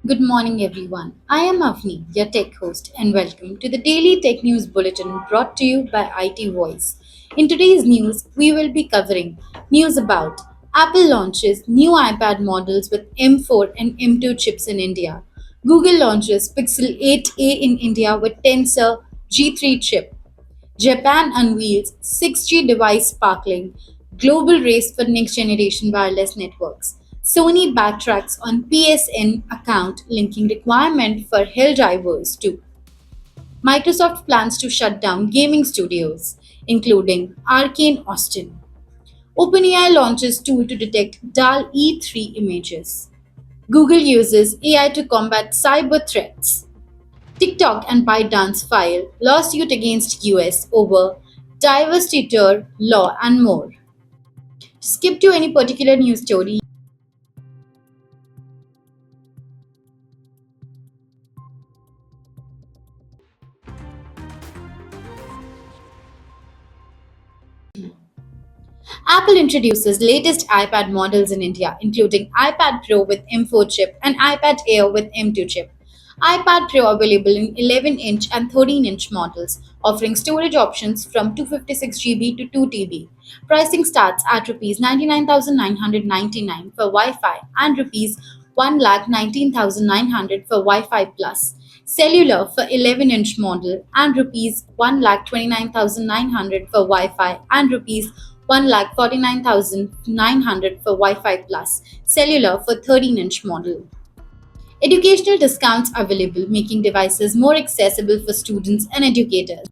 Good morning, everyone. I am Avni, your tech host, and welcome to the daily tech news bulletin brought to you by IT Voice. In today's news, we will be covering news about Apple launches new iPad models with M4 and M2 chips in India. Google launches Pixel 8a in India with Tensor G3 chip. Japan unveils 6G device sparkling global race for next generation wireless networks. Sony backtracks on PSN account linking requirement for Helldivers to Microsoft plans to shut down gaming studios, including Arcane Austin. OpenAI launches tool to detect DAL E3 images. Google uses AI to combat cyber threats. TikTok and ByteDance file lawsuit against US over divestiture law and more. To skip to any particular news story, Apple introduces latest iPad models in India, including iPad Pro with M4 chip and iPad Air with M2 chip. iPad Pro available in 11-inch and 13-inch models, offering storage options from 256 GB to 2 TB. Pricing starts at Rs 99,999 for Wi-Fi and Rs 1,19,900 for Wi-Fi Plus. Cellular for 11-inch model and Rs 1,29,900 for Wi-Fi and Rs 1,49,900 for Wi-Fi Plus. Cellular for 13-inch model. Educational discounts available, making devices more accessible for students and educators.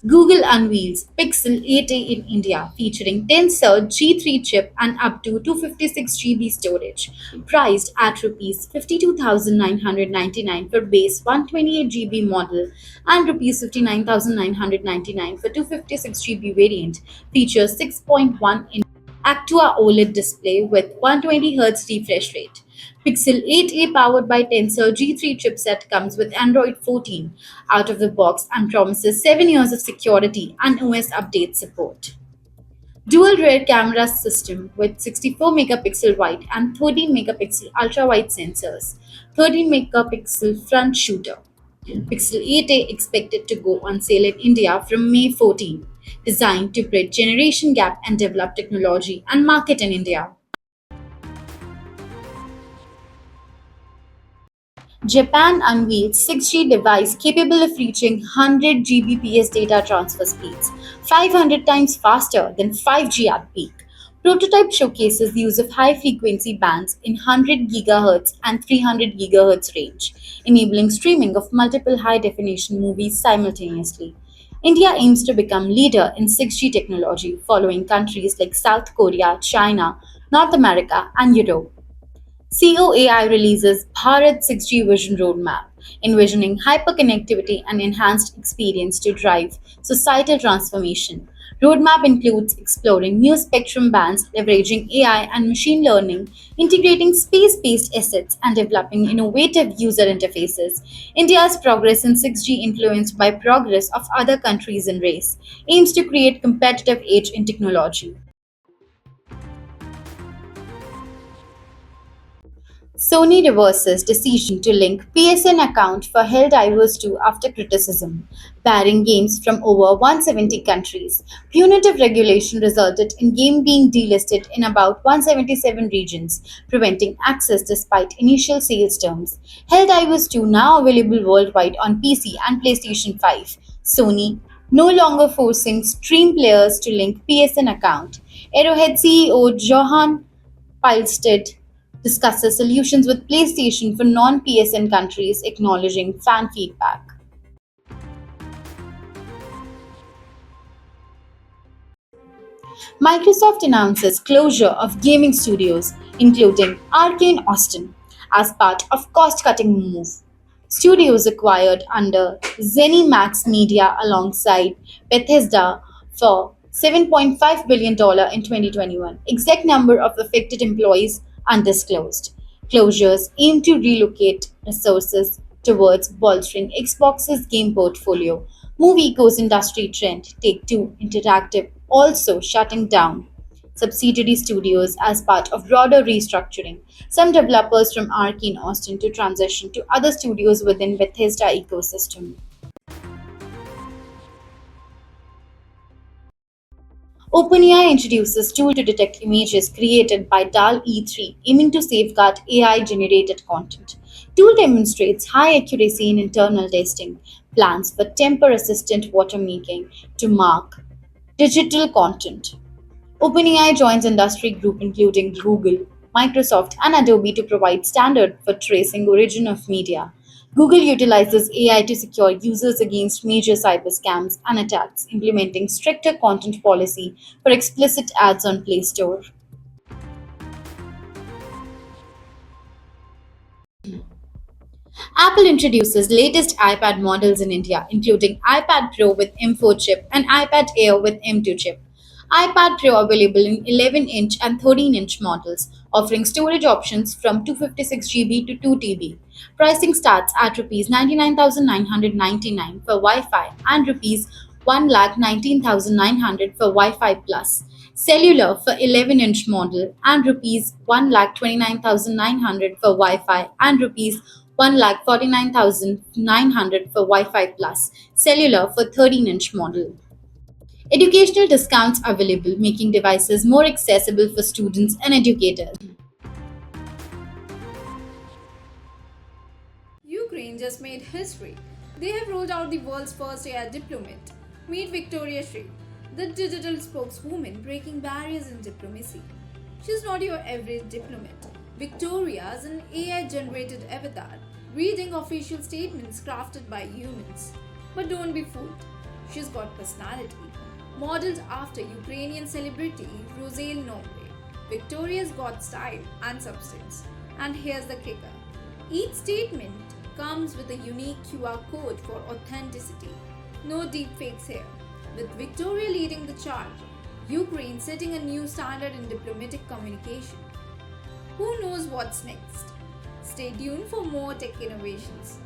Google unveils Pixel 8a in India, featuring Tensor G3 chip and up to 256 GB storage, priced at Rs 52,999 for base 128 GB model and Rs 59,999 for 256 GB variant. Features 6.1-inch Actua OLED display with 120 Hz refresh rate. Pixel 8a powered by Tensor G3 chipset comes with Android 14 out of the box and promises 7 years of security and OS update support. Dual rear camera system with 64 megapixel wide and 13 megapixel ultra wide sensors, 13 megapixel front shooter. Pixel 8a expected to go on sale in India from May 14, designed to bridge generation gap and develop technology and market in India. Japan unveiled 6G device capable of reaching 100 Gbps data transfer speeds, 500 times faster than 5G at peak. Prototype showcases the use of high frequency bands in 100 GHz and 300 GHz range, enabling streaming of multiple high definition movies simultaneously. India aims to become leader in 6G technology, following countries like South Korea, China, North America, and Europe. COAI releases Bharat 6G Vision Roadmap, envisioning hyperconnectivity and enhanced experience to drive societal transformation. Roadmap includes exploring new spectrum bands, leveraging AI and machine learning, integrating space-based assets, and developing innovative user interfaces. India's progress in 6G, influenced by progress of other countries in race, aims to create competitive edge in technology. Sony reverses decision to link PSN account for Helldivers 2 after criticism, barring games from over 170 countries. Punitive regulation resulted in game being delisted in about 177 regions, preventing access despite initial sales terms. Helldivers 2 now available worldwide on PC and PlayStation 5. Sony no longer forcing stream players to link PSN account. Arrowhead CEO Johan Pilestead discusses solutions with PlayStation for non PSN countries, acknowledging fan feedback. Microsoft announces closure of gaming studios, including Arcane Austin, as part of cost cutting move. Studios acquired under ZeniMax Media alongside Bethesda for $7.5 billion in 2021. Exact number of affected employees undisclosed. Closures aim to relocate resources towards bolstering Xbox's game portfolio. Movie goes industry trend Take Two Interactive also shutting down. subsidiary studios as part of broader restructuring. Some developers from Arkane Austin to transition to other studios within Bethesda ecosystem. OpenAI introduces tool to detect images created by DAL-E3, aiming to safeguard AI-generated content. Tool demonstrates high accuracy in internal testing, plans for temper-assistant watermarking to mark digital content. OpenAI joins industry group including Google, Microsoft, and Adobe to provide standard for tracing origin of media. Google utilizes AI to secure users against major cyber scams and attacks, implementing stricter content policy for explicit ads on Play Store. Apple introduces latest iPad models in India, including iPad Pro with M4 chip and iPad Air with M2 chip. iPad Pro available in 11-inch and 13-inch models, offering storage options from 256 GB to 2 TB. Pricing starts at Rs 99,999 for Wi-Fi and Rs 1,19,900 for Wi-Fi Plus. Cellular for 11-inch model and Rs 1,29,900 for Wi-Fi and Rs 1,49,900 for Wi-Fi Plus. Cellular for 13-inch model. Educational discounts available, making devices more accessible for students and educators. Ukraine just made history. They have rolled out the world's first AI diplomat. Meet Victoria Shri, the digital spokeswoman breaking barriers in diplomacy. She's not your average diplomat. Victoria is an AI generated avatar, reading official statements crafted by humans. But don't be fooled, she's got personality. Modeled after Ukrainian celebrity Roselle Nombre, Victoria's got style and substance. And here's the kicker, each statement comes with a unique QR code for authenticity. No deepfakes here. With Victoria leading the charge, Ukraine setting a new standard in diplomatic communication. Who knows what's next? Stay tuned for more tech innovations.